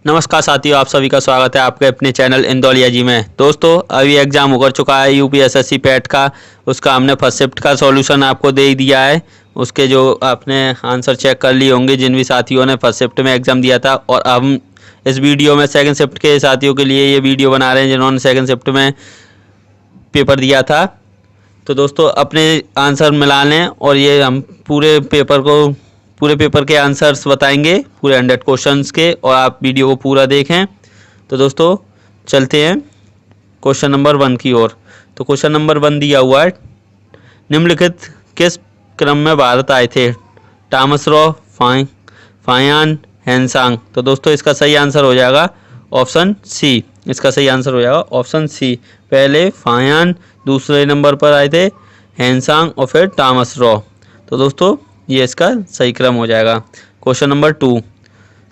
नमस्कार साथियों, आप सभी का स्वागत है आपके अपने चैनल इंदौलिया जी में। दोस्तों, अभी एग्ज़ाम होकर चुका है यूपीएसएससी पैट का। उसका हमने फर्स्ट शिफ्ट का सॉल्यूशन आपको दे ही दिया है। उसके जो आपने आंसर चेक कर लिए होंगे जिन भी साथियों ने फर्स्ट शिफ्ट में एग्ज़ाम दिया था, और हम इस वीडियो में सेकंड शिफ्ट के साथियों के लिए ये वीडियो बना रहे हैं जिन्होंने सेकंड शिफ्ट में पेपर दिया था। तो दोस्तों, अपने आंसर मिला लें और ये हम पूरे पेपर के आंसर्स बताएंगे, पूरे 100 क्वेश्चंस के, और आप वीडियो को पूरा देखें। तो दोस्तों, चलते हैं क्वेश्चन नंबर 1 की ओर। तो क्वेश्चन नंबर 1 दिया हुआ है, निम्नलिखित किस क्रम में भारत आए थे? Thomas raw, फायान, Hiuen Tsang. तो दोस्तों, इसका सही आंसर हो जाएगा ऑप्शन सी। इसका सही आंसर हो जाएगा ऑप्शन सी। पहले फायान, दूसरे नंबर पर आए थे हेनसांग और फिर टॉमस रॉ। तो दोस्तों, ये इसका सही क्रम हो जाएगा। क्वेश्चन नंबर 2,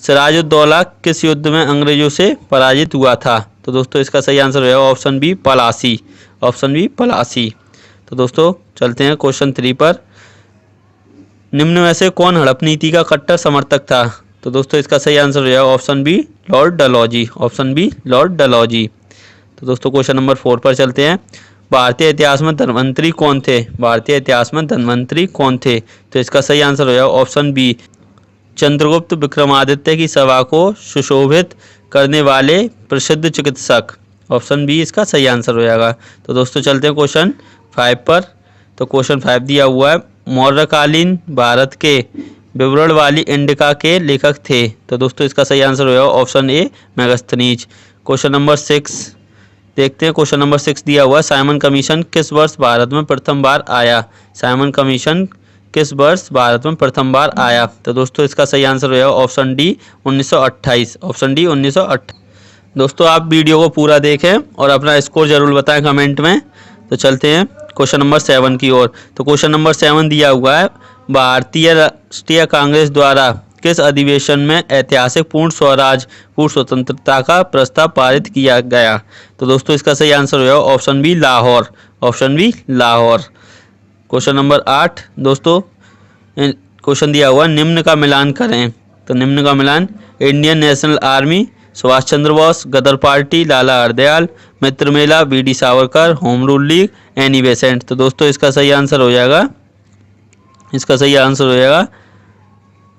सिराजुद्दौला किस युद्ध में अंग्रेजों से पराजित हुआ था? तो दोस्तों, इसका सही आंसर हो जाएगा option B, Plassey. Option B, Plassey. तो दोस्तों, चलते हैं क्वेश्चन 3 पर। निम्न में से कौन हड़प नीति का कट्टर समर्थक था? तो दोस्तों, इसका सही आंसर हो जाएगा option B, Lord Dalhousie. Option B, Lord Dalhousie. तो दोस्तों, क्वेश्चन नंबर 4 पर चलते हैं। भारतीय इतिहास में धन्वंतरी कौन थे? भारतीय इतिहास में धन्वंतरी कौन थे? तो इसका सही आंसर हो जाएगा ऑप्शन बी, चंद्रगुप्त विक्रमादित्य की सभा को सुशोभित करने वाले प्रसिद्ध चिकित्सक। ऑप्शन बी इसका सही आंसर हो जाएगा। तो दोस्तों, चलते हैं क्वेश्चन 5 पर। तो क्वेश्चन 5 दिया हुआ है, मौर्यकालीन भारत के विवरण वाली इंडिका के लेखक थे? तो दोस्तों, इसका सही आंसर हो जाएगा ऑप्शन ए, मेगास्थनीज। क्वेश्चन नंबर 6 देखते हैं। क्वेश्चन नंबर 6 दिया हुआ है, साइमन कमीशन किस वर्ष भारत में प्रथम बार आया? साइमन कमीशन किस वर्ष भारत में प्रथम बार आया? तो दोस्तों, इसका सही आंसर हो जाएगा ऑप्शन डी, 1928। Option D, 1928। दोस्तों, आप वीडियो को पूरा देखें और अपना स्कोर जरूर बताएं कमेंट में। तो चलते हैं क्वेश्चन नंबर 7 की ओर। तो क्वेश्चन नंबर 7 दिया हुआ है, भारतीय राष्ट्रीय कांग्रेस द्वारा किस अधिवेशन में ऐतिहासिक पूर्ण स्वराज, पूर्ण स्वतंत्रता का प्रस्ताव पारित किया गया? तो दोस्तों, इसका सही आंसर हो जाएगा option B, Lahore. Option B, Lahore. Question number 8 दोस्तों, क्वेश्चन दिया हुआ, निम्न का मिलान करें। तो निम्न का मिलान, Indian National Army, Subhash Chandra Bose, Ghadar party, Lala Hardayal, Mitra Mela, B D. Savarkar, Home Rule League, Annie Besant. तो दोस्तों, इसका सही आंसर हो जाएगा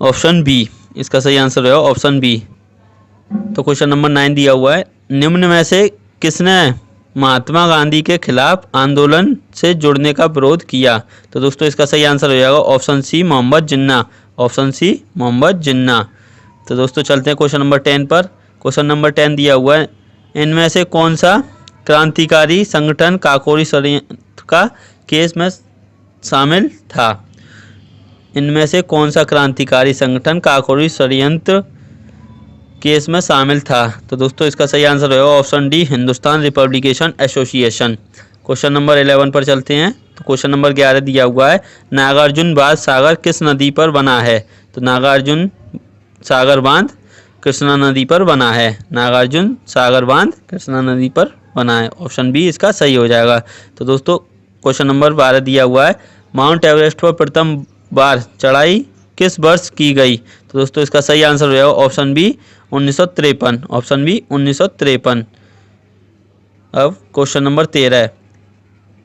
ऑप्शन बी। इसका सही आंसर है ऑप्शन बी। तो क्वेश्चन नंबर 9 दिया हुआ है, निम्न में से किसने महात्मा गांधी के खिलाफ आंदोलन से जुड़ने का विरोध किया? तो दोस्तों, इसका सही आंसर हो जाएगा ऑप्शन सी, मोहम्मद जिन्ना। ऑप्शन सी, मोहम्मद जिन्ना। तो दोस्तों, चलते हैं क्वेश्चन नंबर 10 पर। क्वेश्चन नंबर 10 दिया हुआ है, इनमें से कौन सा क्रांतिकारी संगठन काकोरी षड्यंत्र का केस में शामिल था? इनमें से कौन सा क्रांतिकारी संगठन काकोरी षड्यंत्र केस में शामिल था? तो दोस्तों, इसका सही आंसर होगा option D, Hindustan republication association. Question number 11 पर चलते हैं। तो क्वेश्चन नंबर 11 दिया हुआ है, नागार्जुन बांध सागर किस नदी पर बना है? तो नागार्जुन सागर बांध कृष्णा नदी पर बना है। नागार्जुन सागर बांध कृष्णा नदी पर बना है। ऑप्शन बी इसका सही हो जाएगा। तो दोस्तों, क्वेश्चन नंबर 12 दिया हुआ है, माउंट एवरेस्ट पर प्रथम बार चढ़ाई किस वर्ष की गई? तो दोस्तों, इसका सही आंसर हो जाएगा ऑप्शन बी, 1953। Option B, 1953। अब क्वेश्चन नंबर 13,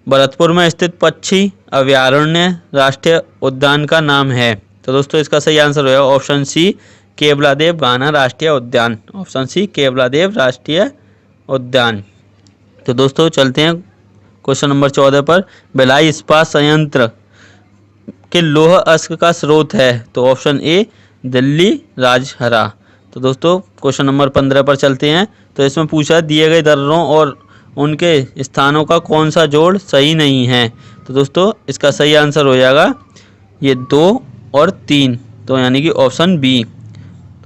भरतपुर में स्थित पक्षी अभयारण्य राष्ट्रीय उद्यान का नाम है? तो दोस्तों, इसका सही आंसर हो जाएगा ऑप्शन सी, केवलादेव घाना राष्ट्रीय उद्यान। ऑप्शन सी, केवलादेव राष्ट्रीय उद्यान। तो दोस्तों, चलते हैं क्वेश्चन नंबर 14 पर, भिलाई इस्पात संयंत्र के लौह अयस्क का स्रोत है? तो ऑप्शन ए, दिल्ली राजहरा। तो दोस्तों, क्वेश्चन नंबर 15 पर चलते हैं। तो इसमें पूछा, दिए गए दर्रों और उनके स्थानों का कौन सा जोड़ सही नहीं है? तो दोस्तों, इसका सही आंसर हो जाएगा ये 2 और 3। तो यानी कि ऑप्शन बी।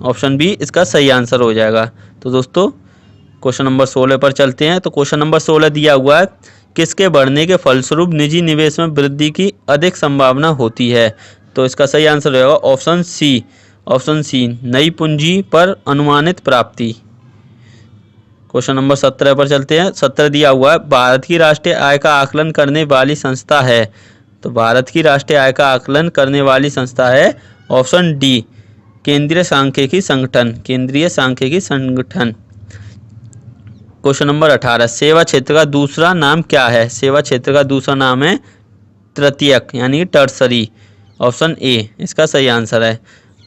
ऑप्शन बी इसका सही आंसर हो जाएगा। तो दोस्तों, क्वेश्चन नंबर 16 पर चलते हैं। तो क्वेश्चन नंबर 16 दिया हुआ है, किसके बढ़ने के फलस्वरूप निजी निवेश में वृद्धि की अधिक संभावना होती है? तो इसका सही आंसर रहेगा ऑप्शन सी। ऑप्शन सी, नई पूंजी पर अनुमानित प्राप्ति। क्वेश्चन नंबर 17 पर चलते हैं। 17 दिया हुआ है, भारत की राष्ट्रीय आय का आकलन करने वाली संस्था है? तो भारत की राष्ट्रीय आय का आकलन करने वाली संस्था है ऑप्शन डी, केंद्रीय सांख्यिकी संगठन, केंद्रीय सांख्यिकी संगठन। क्वेश्चन नंबर 18, सेवा क्षेत्र का दूसरा नाम क्या है? सेवा क्षेत्र का दूसरा नाम है तृतीयक यानी टर्सरी। ऑप्शन ए इसका सही आंसर है।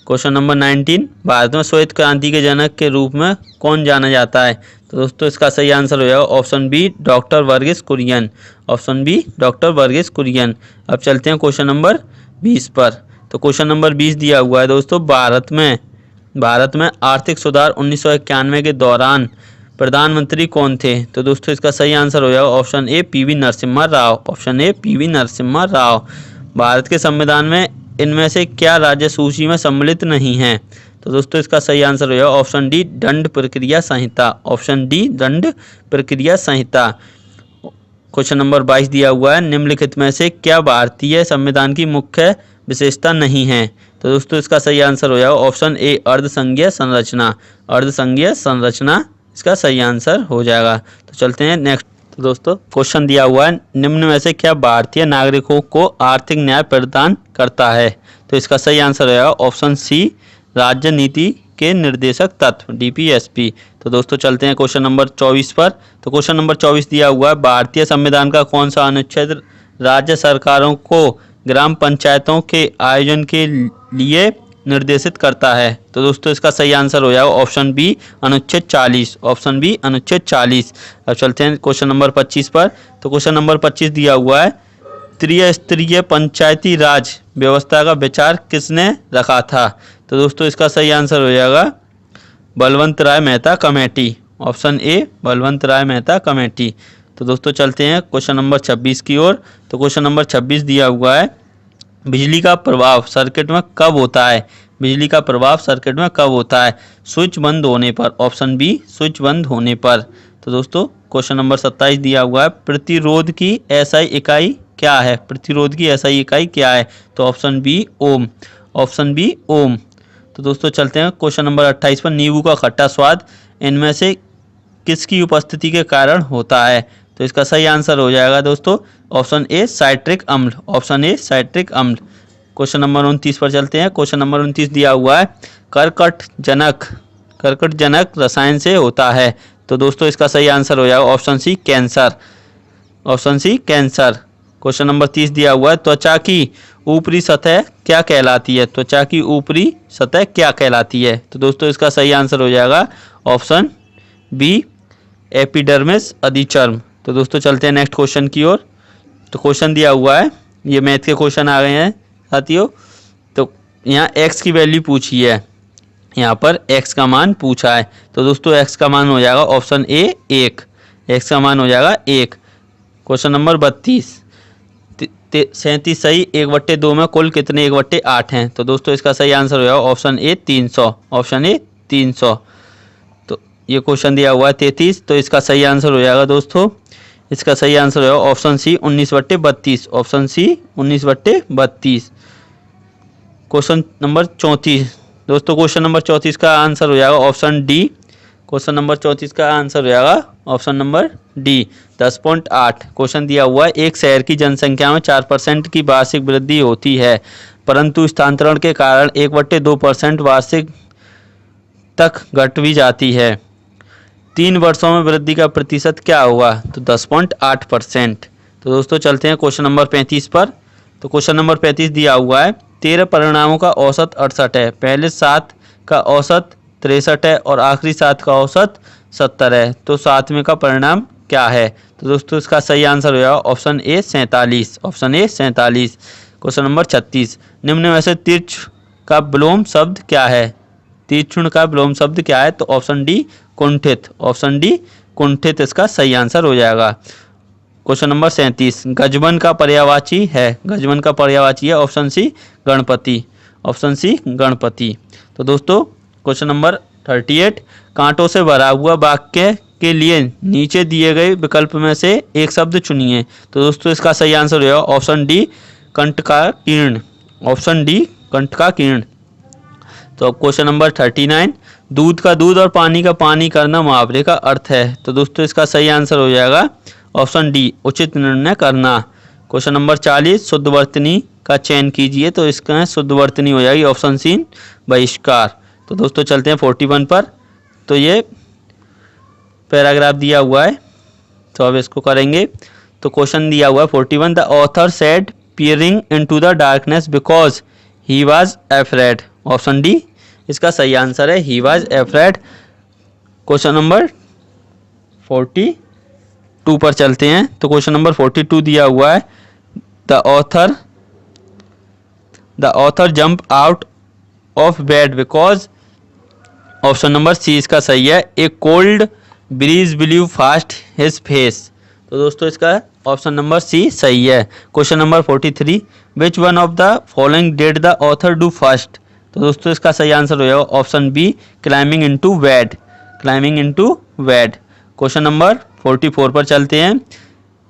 क्वेश्चन नंबर 19, भारत में श्वेत क्रांति के जनक के रूप में कौन जाना जाता है? तो दोस्तों इसका सही आंसर हो जाएगा option B doctor Verghese Kurien. Option B doctor Verghese Kurien. अब चलते हैं क्वेश्चन नंबर 20 पर। तो क्वेश्चन नंबर 20 दिया हुआ है दोस्तों, भारत में आर्थिक सुधार 1991 के दौरान प्रधानमंत्री कौन थे? तो दोस्तों इसका सही आंसर हो जाएगा option A PV Narasimha Rao. Option A PV Narasimha Rao. Bharat के संविधान में इनमें से क्या राज्य सूची में सम्मिलित नहीं है? तो दोस्तों इसका सही आंसर हो जाएगा ऑप्शन डी दंड प्रक्रिया संहिता। ऑप्शन डी दंड प्रक्रिया संहिता। क्वेश्चन नंबर 22 दिया हुआ है, निम्नलिखित में से क्या भारतीय संविधान की मुख्य विशेषता नहीं है? तो दोस्तों इसका सही आंसर हो जाएगा ऑप्शन ए अर्धसंघीय संरचना। अर्धसंघीय संरचना इसका सही आंसर हो जाएगा। तो चलते हैं नेक्स्ट। तो दोस्तों क्वेश्चन दिया हुआ है, निम्न में से क्या भारतीय नागरिकों को आर्थिक न्याय प्रदान करता है? तो इसका सही आंसर रहेगा ऑप्शन सी राज्य नीति के निर्देशक तत्व डीपीएसपी। तो दोस्तों चलते हैं क्वेश्चन नंबर 24 पर। तो क्वेश्चन नंबर 24 दिया हुआ है, भारतीय संविधान का कौन सा अनुच्छेद राज्य सरकारों को ग्राम पंचायतों के आयोजन के लिए निर्देशित करता है? तो दोस्तों इसका सही आंसर हो जाएगा ऑप्शन बी अनुच्छेद 40। ऑप्शन बी अनुच्छेद 40। अब चलते हैं क्वेश्चन नंबर 25 पर। तो क्वेश्चन नंबर 25 दिया हुआ है, त्रिस्तरीय पंचायती राज व्यवस्था का विचार किसने रखा था? तो दोस्तों इसका सही आंसर हो जाएगा Balwant Rai Mehta committee. Option A Balwant Rai Mehta committee. तो दोस्तों चलते हैं क्वेश्चन नंबर 26 की ओर। तो क्वेश्चन नंबर 26 दिया हुआ है, बिजली का प्रभाव सर्किट में कब होता है? बिजली का प्रभाव सर्किट में कब होता है? स्विच बंद होने पर। ऑप्शन बी स्विच बंद होने पर। तो दोस्तों क्वेश्चन नंबर 27 दिया हुआ है, प्रतिरोध की एसआई इकाई क्या है? प्रतिरोध की एसआई इकाई क्या है? तो ऑप्शन बी ओम। ऑप्शन बी ओम। तो दोस्तों चलते हैं क्वेश्चन नंबर 28 पर, नींबू का खट्टा स्वाद इनमें से किसकी उपस्थिति के कारण होता है? तो इसका सही आंसर हो जाएगा दोस्तों ऑप्शन ए साइट्रिक अम्ल। ऑप्शन ए साइट्रिक अम्ल। क्वेश्चन नंबर 29 पर चलते हैं। क्वेश्चन नंबर 29 दिया हुआ है, कर्कटजनक रसायन से होता है। तो दोस्तों इसका सही आंसर हो जाएगा option C cancer. Option C cancer. Question number 30 दिया हुआ है, त्वचा की ऊपरी सतह क्या कहलाती है? त्वचा की ऊपरी सतह क्या कहलाती है? तो दोस्तों इसका सही आंसर हो जाएगा ऑप्शन बी एपिडर्मिस अधिचर्म। तो दोस्तों चलते हैं नेक्स्ट क्वेश्चन की ओर। तो क्वेश्चन दिया हुआ है, ये मैथ के क्वेश्चन आ गए हैं साथियों। तो यहाँ x की वैल्यू पूछी है, यहाँ पर x का मान पूछा है। तो दोस्तों x का मान हो जाएगा ऑप्शन ए 1। x का मान हो जाएगा 1। क्वेश्चन नंबर 32, 37 सही 1/2 में कुल कितने 1/8 हैं? तो दोस्तों इसका सही आंसर हो जाएगा ऑप्शन ए 300। Option A 300। तो ये क्वेश्चन दिया हुआ है 33, तो इसका सही आंसर हो जाएगा दोस्तों, इसका सही आंसर होगा option C 19/32। Option C 19/32। Question number 34 दोस्तों, क्वेश्चन नंबर 34 का आंसर हो जाएगा ऑप्शन डी। क्वेश्चन नंबर 34 का आंसर हो जाएगा ऑप्शन नंबर डी 10.8। क्वेश्चन दिया हुआ है, एक शहर की जनसंख्या में 4% की वार्षिक वृद्धि होती है, परंतु स्थानांतरण के कारण 1/2% वार्षिक तक घट भी जाती है। 3 वर्षों में वृद्धि का प्रतिशत क्या होगा? तो 10.8%। तो दोस्तों चलते हैं क्वेश्चन नंबर 35 पर। तो क्वेश्चन नंबर 35 दिया हुआ है, 13 परिणामों का औसत 68 है, पहले 7 का औसत 63 है और आखिरी 7 का औसत 70 है, तो 7वें का परिणाम क्या है? तो दोस्तों इसका सही आंसर हो जाएगा option A 47। Option A 47। Question number 36, निम्न में से तीक्ष्ण का विलोम शब्द क्या है? तीक्ष्ण का विलोम शब्द क्या है? तो ऑप्शन डी कुंठित। ऑप्शन डी कुंठित इसका सही आंसर हो जाएगा। क्वेश्चन नंबर 37, गजबन का पर्यायवाची है? गजबन का पर्यायवाची है option C Ganapati. Option C Ganapati. तो दोस्तों क्वेश्चन नंबर 38, कांटों से भरा हुआ वाक्य के लिए नीचे दिए गए विकल्प में से एक शब्द चुनिए। तो दोस्तों इसका सही आंसर हो जाएगा ऑप्शन डी कंटकाकीर्ण। ऑप्शन डी कंटकाकीर्ण। तो अब क्वेश्चन नंबर 39, दूध का दूध और पानी का पानी करना मुहावरे का अर्थ है। तो दोस्तों इसका सही आंसर हो जाएगा ऑप्शन डी उचित निर्णय करना। क्वेश्चन नंबर 40, शुद्धवर्तनी का चयन कीजिए। तो इसका शुद्धवर्तनी हो जाएगी ऑप्शन सी बहिष्कार। तो दोस्तों चलते हैं 41 पर। तो ये पैराग्राफ दिया हुआ है, तो अब इसको करेंगे। तो क्वेश्चन दिया हुआ है 41, the author said peering into the darkness because he was afraid। Option D इसका सही आंसर है, he was afraid। Question number 42 पर चलते हैं। तो क्वेश्चन नंबर 42 दिया हुआ है, the author jump out of bed because, option number C इसका सही है, a cold breeze blew fast his face. तो दोस्तों इसका ऑप्शन नंबर सी सही है। Question number 43, which one of the following did the author do first. तो दोस्तों इसका सही आंसर हो जाएगा option B, climbing into bed, climbing into bed. Question number 44 पर चलते हैं,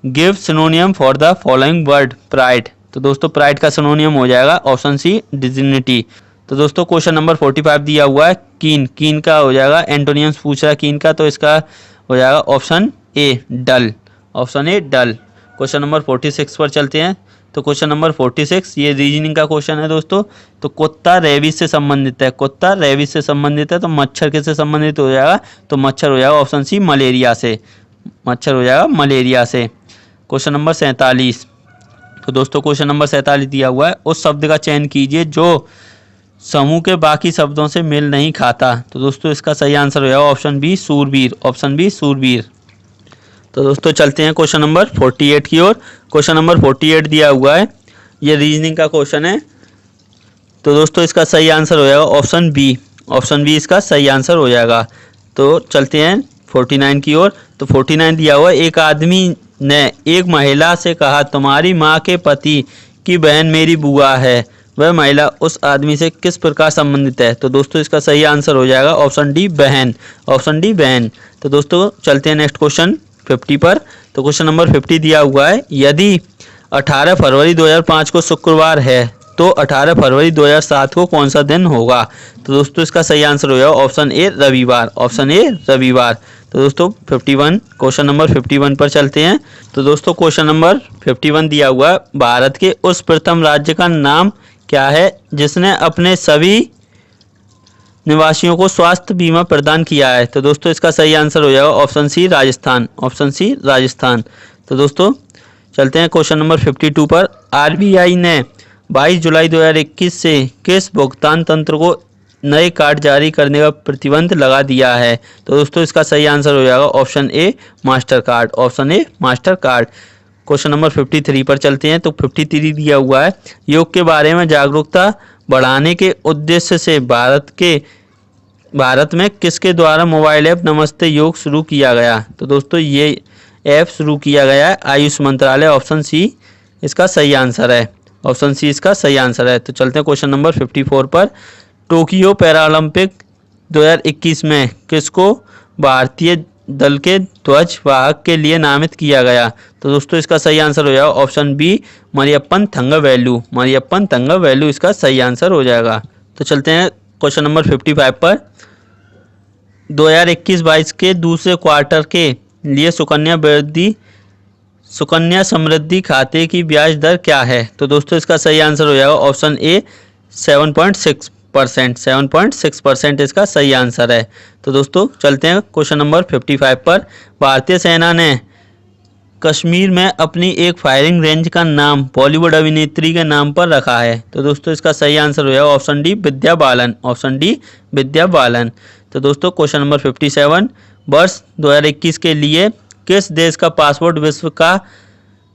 give synonym for the following word pride. तो दोस्तों प्राइड का सिनोनियम हो जाएगा ऑप्शन सी, डिग्निटी। तो दोस्तों क्वेश्चन नंबर 45 दिया हुआ है, कीन, कीन का हो जाएगा, एंटोनियम्स पूछ रहा है कीन का, तो इसका हो जाएगा option A, dull, option A dull. Question number 46 पर चलते हैं। तो क्वेश्चन नंबर 46 ये रीजनिंग का क्वेश्चन है दोस्तों। तो कुत्ता रेबीज से संबंधित है, कुत्ता रेबीज से संबंधित है, तो मच्छर किससे संबंधित हो जाएगा, तो मच्छर हो जाएगा ऑप्शन सी, मलेरिया से, मच्छर हो जाएगा मलेरिया से। क्वेश्चन नंबर 47, तो दोस्तों क्वेश्चन नंबर 47 दिया हुआ है, उस शब्द का चयन कीजिए जो समूह के बाकी शब्दों से मेल नहीं खाता। तो दोस्तों इसका सही आंसर हो जाएगा ऑप्शन बी, सूरबीर, ऑप्शन बी सूरबीर। तो दोस्तों चलते हैं क्वेश्चन नंबर 48 की ओर। क्वेश्चन नंबर 48 दिया हुआ है, ये रीजनिंग का क्वेश्चन है। तो दोस्तों इसका सही आंसर हो जाएगा ऑप्शन बी, ऑप्शन बी इसका सही आंसर हो जाएगा। तो चलते हैं 49 की ओर। तो 49 दिया हुआ है, एक आदमी ने एक महिला से कहा, तुम्हारी माँ के पति की बहन मेरी बुआ है, वह महिला उस आदमी से किस प्रकार संबंधित है। तो दोस्तों इसका सही आंसर हो जाएगा ऑप्शन डी, बहन, ऑप्शन डी बहन। तो दोस्तों चलते हैं नेक्स्ट क्वेश्चन 50 पर। तो क्वेश्चन नंबर 50 दिया हुआ है, यदि 18 फरवरी 2005 को शुक्रवार है तो 18 फरवरी 2007 को कौन सा दिन होगा। तो दोस्तों इसका सही आंसर हो जाएगा ऑप्शन ए, रविवार, ऑप्शन ए रविवार। तो दोस्तों 51, क्वेश्चन नंबर 51 पर चलते हैं। तो दोस्तों क्वेश्चन नंबर 51 दिया हुआ है, भारत के उस प्रथम राज्य का नाम क्या है जिसने अपने सभी निवासियों को स्वास्थ्य बीमा प्रदान किया है। तो दोस्तों इसका सही आंसर हो जाएगा option C, Rajasthan, option C Rajasthan. तो दोस्तों चलते हैं क्वेश्चन नंबर 52 पर। आरबीआई ने 22 जुलाई 2021 से किस भुगतान तंत्र को नए कार्ड जारी करने का प्रतिबंध लगा दिया है। तो दोस्तों इसका सही आंसर हो जाएगा option A, master card, option A master card. Question number 53 पर चलते हैं। तो 53 दिया हुआ है, योग के बारे में जागरूकता बढ़ाने के उद्देश्य से भारत में किसके द्वारा मोबाइल ऐप नमस्ते योग शुरू किया गया। तो दोस्तों ये ऐप शुरू किया गया है आयुष मंत्रालय, ऑप्शन सी इसका सही आंसर है, ऑप्शन सी इसका सही आंसर है। तो चलते हैं क्वेश्चन नंबर 54 पर। टोक्यो पैरालंपिक 2021 में किसको भारतीय दल के ध्वज वाहक के लिए नामित किया गया। तो दोस्तों इसका सही आंसर हो जाएगा ऑप्शन बी, मरियप्पन थंगवेलु, मरियप्पन थंगवेलु इसका सही आंसर हो जाएगा। तो चलते हैं क्वेश्चन नंबर 55 पर। 2021-22 के दूसरे क्वार्टर के लिए सुकन्या समृद्धि खाते की ब्याज दर क्या है। तो दोस्तों इसका सही आंसर हो जाएगा ऑप्शन ए, 7.6%, 7.6% इसका सही आंसर है। तो दोस्तों चलते हैं क्वेश्चन नंबर 55 पर। भारतीय सेना ने कश्मीर में अपनी एक फायरिंग रेंज का नाम बॉलीवुड अभिनेत्री के नाम पर रखा है। तो दोस्तों इसका सही आंसर हो जाएगा option D, Vidya Balan, option D Vidya Balan. तो दोस्तों क्वेश्चन नंबर 57, वर्ष 2021 के लिए किस देश का पासपोर्ट विश्व का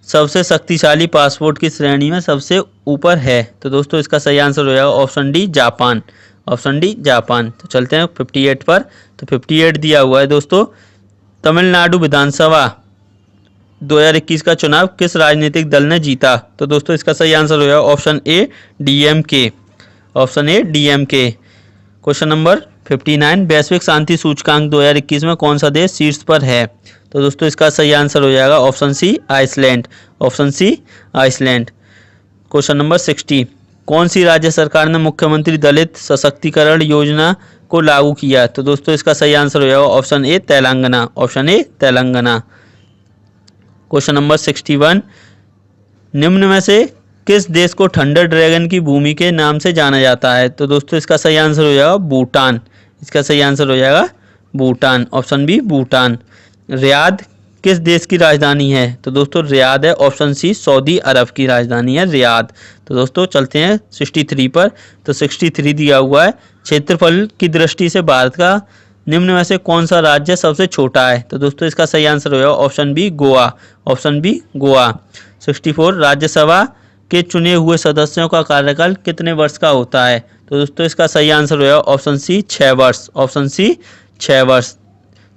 सबसे शक्तिशाली पासपोर्ट की श्रेणी में सबसे ऊपर है। तो दोस्तों इसका सही आंसर हो जाएगा option D, Japan, option D Japan. तो चलते हैं 58 पर। तो 58 दिया हुआ है दोस्तों, तमिलनाडु विधानसभा 2021 का चुनाव किस राजनीतिक दल ने जीता। तो दोस्तों इसका सही आंसर हो जाएगा option A, DMK, option A DMK. Question number 59, वैश्विक शांति सूचकांक 2021 में कौन सा देश शीर्ष पर है। तो दोस्तों इसका सही आंसर हो जाएगा option C, Iceland, option C Iceland. Question number 60, कौन सी राज्य सरकार ने मुख्यमंत्री दलित सशक्तिकरण योजना को लागू किया। तो दोस्तों इसका सही आंसर हो जाएगा option A, Telangana, option A Telangana. Question number 61, निम्न में से किस देश को थंडर ड्रैगन की भूमि के नाम से जाना जाता है? तो दोस्तों इसका सही आंसर हो जाएगा भूटान। इसका सही आंसर हो जाएगा Bhutan, option B Bhutan. Riyadh किस देश की राजधानी है? तो दोस्तों रियाद है ऑप्शन सी सऊदी अरब की राजधानी है रियाद। तो दोस्तों चलते हैं 63 पर। तो 63 दिया हुआ है, क्षेत्रफल की दृष्टि से भारत का निम्न में से कौन सा राज्य सबसे छोटा है? तो दोस्तों इसका सही आंसर हो जाएगा option B Goa, option B Goa. 64 Rajya Sabha के चुने हुए सदस्यों का कार्यकाल कितने वर्ष का होता है? तो दोस्तों इसका सही आंसर हो जाएगा ऑप्शन सी 6 वर्ष, ऑप्शन सी 6 वर्ष।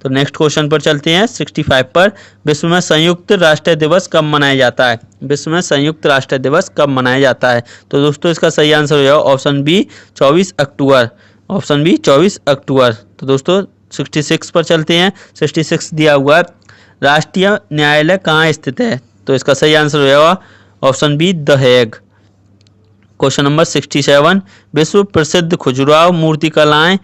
तो नेक्स्ट क्वेश्चन पर चलते हैं 65 पर। विश्व में संयुक्त राष्ट्र दिवस कब मनाया जाता है? विश्व में संयुक्त राष्ट्र दिवस कब मनाया जाता है? तो दोस्तों इसका सही आंसर हो जाएगा ऑप्शन बी 24 अक्टूबर, ऑप्शन बी 24 अक्टूबर। तो दोस्तों 66 पर चलते हैं। 66 दिया हुआ है, राष्ट्रीय न्यायालय कहाँ स्थित है? तो इसका सही आंसर हो जाएगा option be the Hague. Question number 67, विश्व प्रसिद्ध खजुराहो मूर्तिकलाएं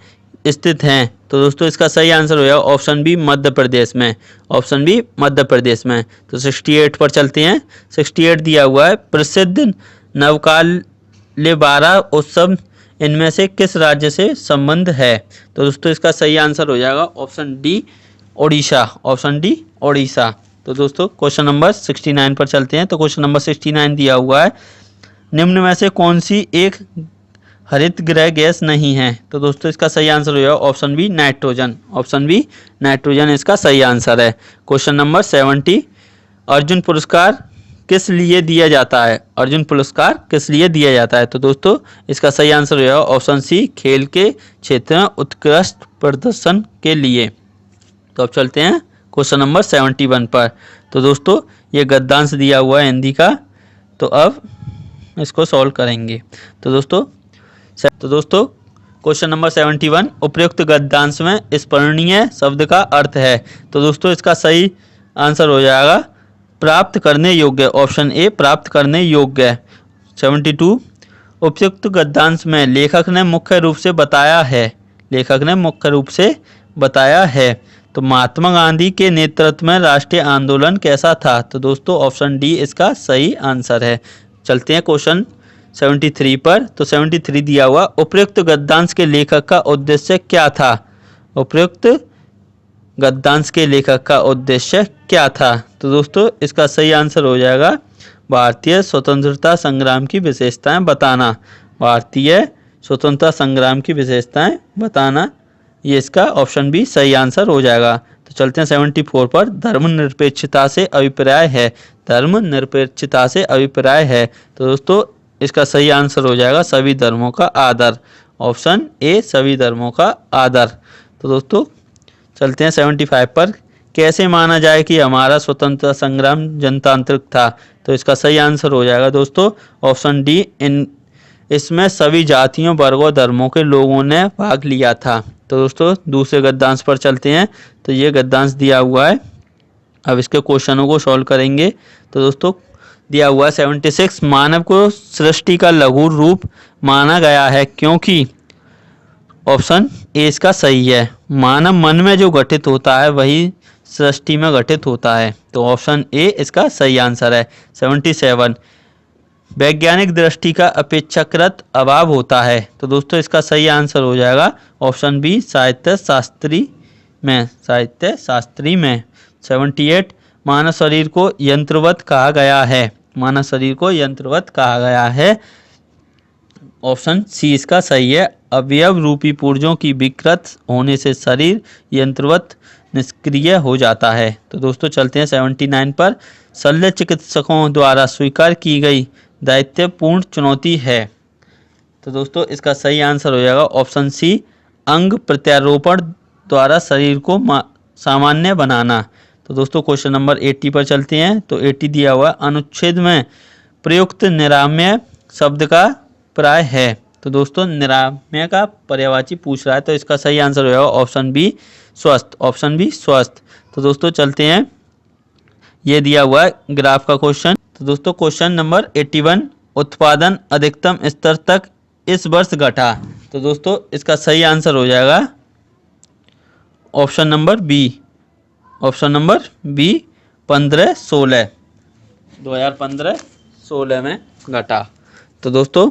स्थित हैं? तो दोस्तों इसका सही आंसर हो जाएगा ऑप्शन बी मध्य प्रदेश में, ऑप्शन बी मध्य प्रदेश में। तो 68 पर चलते हैं। 68 दिया हुआ है, प्रसिद्ध नवकालेबारा उत्सव इनमें से किस राज्य से संबंध है? तो दोस्तों इसका सही आंसर हो जाएगा option D Odisha, option D Odisha. तो दोस्तों क्वेश्चन नंबर 69 पर चलते हैं। तो क्वेश्चन नंबर 69 दिया हुआ है, निम्न में से कौन सी एक हरित गृह गैस नहीं है? तो दोस्तों इसका सही आंसर हो जाएगा option B nitrogen, option B nitrogen इसका सही आंसर है। क्वेश्चन नंबर 70, अर्जुन पुरस्कार किस लिए दिया जाता है? अर्जुन पुरस्कार किस लिए दिया जाता है? तो दोस्तों इसका सही आंसर हो जाएगा ऑप्शन सी खेल के क्षेत्र में उत्कृष्ट प्रदर्शन के लिए। तो अब चलते हैं क्वेश्चन नंबर 71 पर। तो दोस्तों ये गद्यांश दिया हुआ है हिंदी का, तो अब इसको सॉल्व करेंगे। तो दोस्तों क्वेश्चन नंबर 71, उपयुक्त गद्यांश में स्मरणीय शब्द का अर्थ है? तो दोस्तों इसका सही आंसर हो जाएगा प्राप्त करने योग्य, ऑप्शन ए प्राप्त करने योग्य। 72, उपयुक्त गद्यांश में लेखक ने मुख्य रूप से बताया है, लेखक ने मुख्य रूप से बताया है। तो महात्मा गांधी के नेतृत्व में राष्ट्रीय आंदोलन कैसा था? तो दोस्तों ऑप्शन डी इसका सही आंसर है। चलते हैं क्वेश्चन 73 पर। तो 73 दिया हुआ, उपयुक्त गद्यांश के लेखक का उद्देश्य क्या था? उपयुक्त गद्यांश के लेखक का उद्देश्य क्या था? तो दोस्तों इसका सही आंसर हो जाएगा भारतीय स्वतंत्रता संग्राम की विशेषताएं बताना, भारतीय स्वतंत्रता संग्राम की विशेषताएं बताना, ये इसका ऑप्शन बी सही आंसर हो जाएगा। तो चलते हैं 74 पर। धर्मनिरपेक्षता से अभिप्राय है, धर्मनिरपेक्षता से अभिप्राय है। तो दोस्तों इसका सही आंसर हो जाएगा सभी धर्मों का आदर, ऑप्शन ए सभी धर्मों का आदर। तो दोस्तों चलते हैं 75 पर। कैसे माना जाए कि हमारा स्वतंत्रता संग्राम जनतांत्रिक था? तो इसका सही आंसर हो जाएगा दोस्तों ऑप्शन डी इसमें सभी जातियों वर्गों धर्मों के लोगों ने भाग लिया था। तो दोस्तों दूसरे गद्यांश पर चलते हैं। तो ये गद्यांश दिया हुआ है, अब इसके क्वेश्चनों को सॉल्व करेंगे। तो दोस्तों दिया हुआ है 76, मानव को सृष्टि का लघु रूप माना गया है क्योंकि, ऑप्शन ए इसका सही है, मानव मन में जो घटित होता है वही सृष्टि में घटित होता है। तो ऑप्शन ए इसका सही आंसर है। 77, वैज्ञानिक दृष्टि का अपेक्षाकृत अभाव होता है। तो दोस्तों इसका सही आंसर हो जाएगा ऑप्शन बी साहित्य शास्त्री में, साहित्य शास्त्री में। 78, मानव शरीर को यंत्रवत कहा गया है, मानव शरीर को यंत्रवत कहा गया है, ऑप्शन सी इसका सही है, अवयव रूपी पुर्जों की विकृत होने से शरीर यंत्रवत निष्क्रिय हो जाता है। तो दोस्तों चलते हैं 79 पर। शल्य चिकित्सकों द्वारा स्वीकार की गई दायित्वपूर्ण चुनौती है। तो दोस्तों इसका सही आंसर हो जाएगा ऑप्शन सी अंग प्रत्यारोपण द्वारा शरीर को सामान्य बनाना। तो दोस्तों क्वेश्चन नंबर 80 पर चलते हैं। तो 80 दिया हुआ, अनुच्छेद में प्रयुक्त निरामय शब्द का प्राय है। तो दोस्तों निरामय का पर्यायवाची पूछ रहा है, तो इसका सही आंसर हो जाएगा ऑप्शन बी स्वस्थ, ऑप्शन बी स्वस्थ। तो दोस्तों चलते हैं, ये दिया हुआ है ग्राफ का क्वेश्चन। तो दोस्तों क्वेश्चन नंबर 81, उत्पादन अधिकतम स्तर तक इस वर्ष घटा। तो दोस्तों इसका सही आंसर हो जाएगा option number B, option number B 15-16, 2015-16 में घटा। तो दोस्तों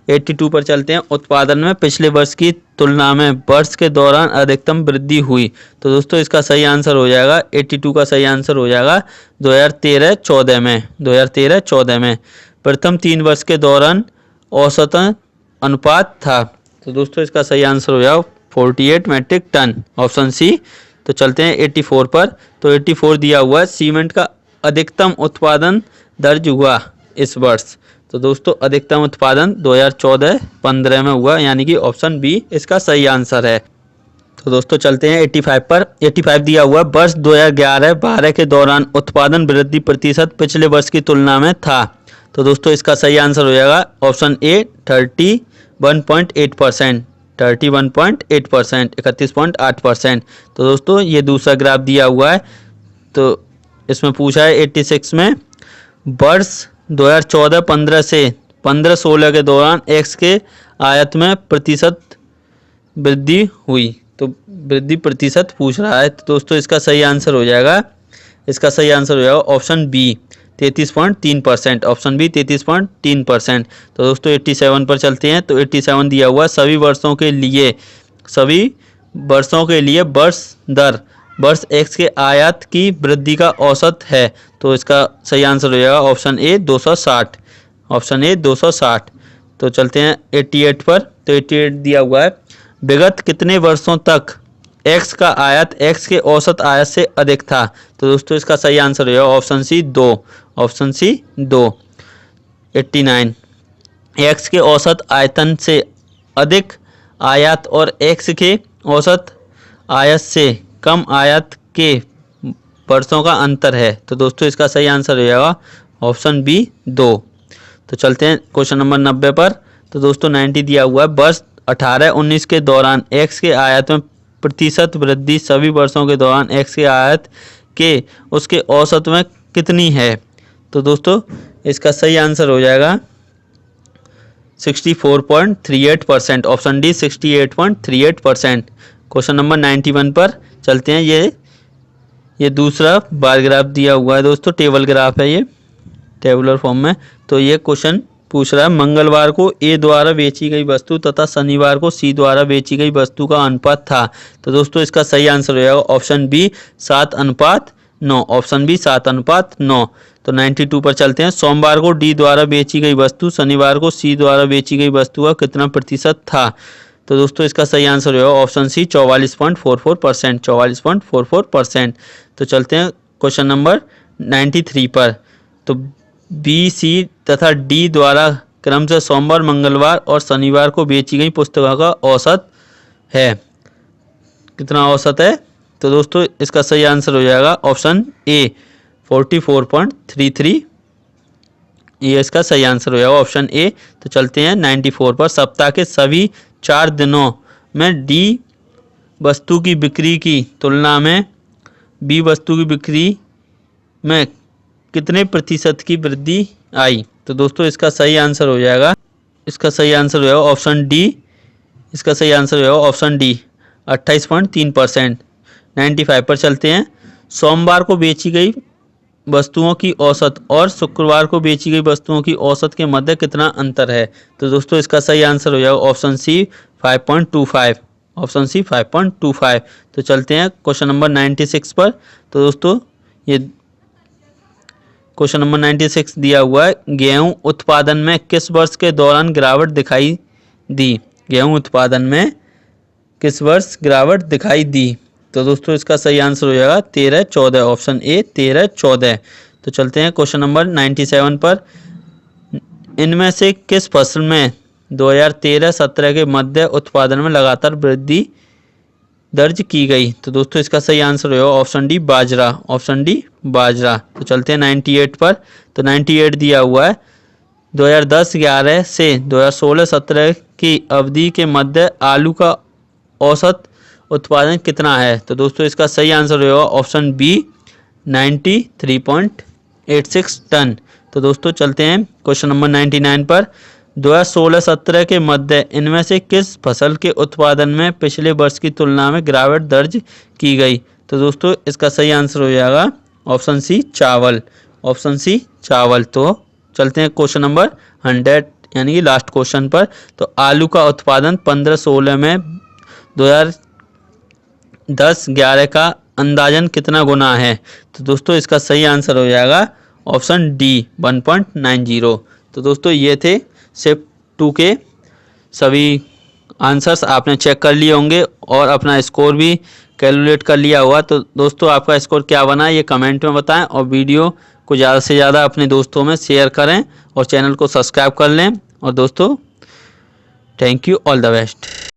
82 पर चलते हैं। उत्पादन में पिछले वर्ष की तुलना में वर्ष के दौरान अधिकतम वृद्धि हुई। तो दोस्तों इसका सही आंसर हो जाएगा 82 का सही आंसर हो जाएगा 2013-14 में। 2013-14 में प्रथम 3 वर्ष के दौरान औसतन अनुपात था। तो दोस्तों इसका सही आंसर हो जाएगा 48 मैट्रिक टन, ऑप्शन सी। तो चलते हैं 84 पर। तो 84 दिया हुआ है, सीमेंट का अधिकतम उत्पादन दर्ज हुआ इस वर्ष। तो दोस्तों अधिकतम उत्पादन 2014-15 में हुआ, यानी कि ऑप्शन बी इसका सही आंसर है। तो दोस्तों चलते हैं 85 पर। 85 दिया हुआ वर्ष 2011-12 के दौरान उत्पादन वृद्धि प्रतिशत पिछले वर्ष की तुलना में था। तो दोस्तों इसका सही आंसर हो जाएगा ऑप्शन ए 31.8%। 31.8%, 31.8%। तो दोस्तों ये दूसरा ग्राफ दिया हुआ है। तो इसमें पूछा है 86 में वर्ष 2014-15 से 15-16 के दौरान एक्स के आयत में प्रतिशत वृद्धि हुई। तो वृद्धि प्रतिशत पूछ रहा है। तो दोस्तों इसका सही आंसर हो जाएगा, इसका सही आंसर हो जाएगा ऑप्शन बी 33.3%, ऑप्शन बी 33.3%। तो दोस्तों 87 पर चलते हैं। तो 87 दिया हुआ सभी वर्षों के लिए वर्ष दर वर्ष एक्स के आयात की वृद्धि का औसत है। तो इसका सही आंसर हो जाएगा ऑप्शन ए 260, ऑप्शन ए 260। तो चलते हैं 88 पर। तो 88 दिया हुआ है विगत कितने वर्षों तक एक्स का आयात एक्स के औसत आयात से अधिक था। तो दोस्तों इसका सही आंसर हो जाएगा option C 2, option C 2। 89 X के औसत आयतन से अधिक आयात और एक्स के औसत आयात से कम आयात के वर्षों का अंतर है। तो दोस्तों इसका सही आंसर हो जाएगा ऑप्शन बी 2। तो चलते हैं क्वेश्चन नंबर 90 पर। तो दोस्तों 90 दिया हुआ है वर्ष 18-19 के दौरान एक्स के आयात में प्रतिशत वृद्धि सभी वर्षों के दौरान एक्स के आयात के उसके औसत में कितनी है। तो दोस्तों इसका सही आंसर हो जाएगा 64.38%, ऑप्शन डी 68.38%। क्वेश्चन नंबर 91 पर चलते हैं। ये दूसरा बार ग्राफ दिया हुआ है दोस्तों, टेबल ग्राफ है ये टेबुलर फॉर्म में। तो ये क्वेश्चन पूछ रहा है मंगलवार को ए द्वारा बेची गई वस्तु तथा शनिवार को सी द्वारा बेची गई वस्तु का अनुपात था। तो दोस्तों इसका सही आंसर हो जाएगा ऑप्शन बी 7:9, ऑप्शन बी 7:9। तो 92 पर चलते हैं। सोमवार को डी द्वारा बेची गई वस्तु शनिवार को सी द्वारा बेची गई वस्तु का कितना प्रतिशत था। तो दोस्तों इसका सही आंसर होगा ऑप्शन सी 44.44%, 44.44%। तो चलते हैं क्वेश्चन नंबर 93 पर। तो बी सी तथा डी द्वारा क्रमशः सोमवार मंगलवार और शनिवार को बेची गई पुस्तकों का औसत है, कितना औसत है। तो दोस्तों इसका सही आंसर हो जाएगा ऑप्शन ए 44.33, ये इसका सही आंसर हो जाएगा ऑप्शन ए। तो चलते हैं 94 पर। सप्ताह के सभी 4 दिनों में डी वस्तु की बिक्री की तुलना में बी वस्तु की बिक्री में कितने प्रतिशत की वृद्धि आई। तो दोस्तों इसका सही आंसर हो जाएगा, इसका सही आंसर हो जाएगा ऑप्शन डी, इसका सही आंसर हो जाएगा ऑप्शन डी 28.3%। 95 पर चलते हैं। सोमवार को बेची गई वस्तुओं की औसत और शुक्रवार को बेची गई वस्तुओं की औसत के मध्य कितना अंतर है। तो दोस्तों इसका सही आंसर हो जाएगा ऑप्शन सी 5.25, ऑप्शन सी 5.25। तो चलते हैं क्वेश्चन नंबर 96 पर। तो दोस्तों ये क्वेश्चन नंबर 96 दिया हुआ है गेहूं उत्पादन में किस वर्ष के दौरान गिरावट दिखाई दी। गेहूं उत्पादन में किस वर्ष गिरावट दिखाई दी। तो दोस्तों इसका सही आंसर हो जाएगा 13-14, ऑप्शन ए 13-14। तो चलते हैं क्वेश्चन नंबर 97 पर। इनमें से किस फसल में 2013-17 के मध्य उत्पादन में लगातार वृद्धि दर्ज की गई। तो दोस्तों इसका सही आंसर होगा ऑप्शन डी बाजरा, ऑप्शन डी बाजरा। तो चलते हैं 98 पर। तो 98 दिया हुआ है 2010-11 से 2016-17 की अवधि के मध्य आलू का औसत उत्पादन कितना है। तो दोस्तों इसका सही आंसर होगा ऑप्शन बी 93.86 टन। तो दोस्तों चलते हैं क्वेश्चन नंबर 99 पर। 2016-17 के मध्य इनमें से किस फसल के उत्पादन में पिछले वर्ष की तुलना में गिरावट दर्ज की गई। तो दोस्तों इसका सही आंसर हो जाएगा ऑप्शन सी चावल, ऑप्शन सी चावल। तो चलते हैं क्वेश्चन नंबर 100 यानी कि लास्ट क्वेश्चन पर। तो आलू का उत्पादन 15-16 में 2010-11 का अंदाजन कितना गुना है? तो दोस्तों इसका सही आंसर हो जाएगा ऑप्शन डी 1.90। तो दोस्तों ये थे शिफ्ट 2 के सभी आंसर्स, आपने चेक कर लिए होंगे और अपना स्कोर भी कैलकुलेट कर लिया होगा। तो दोस्तों आपका स्कोर क्या बना है ये कमेंट में बताएं और वीडियो को ज़्यादा से ज़्यादा अपने दोस्तों में शेयर करें और चैनल को सब्सक्राइब कर लें। और दोस्तों thank you, all the best.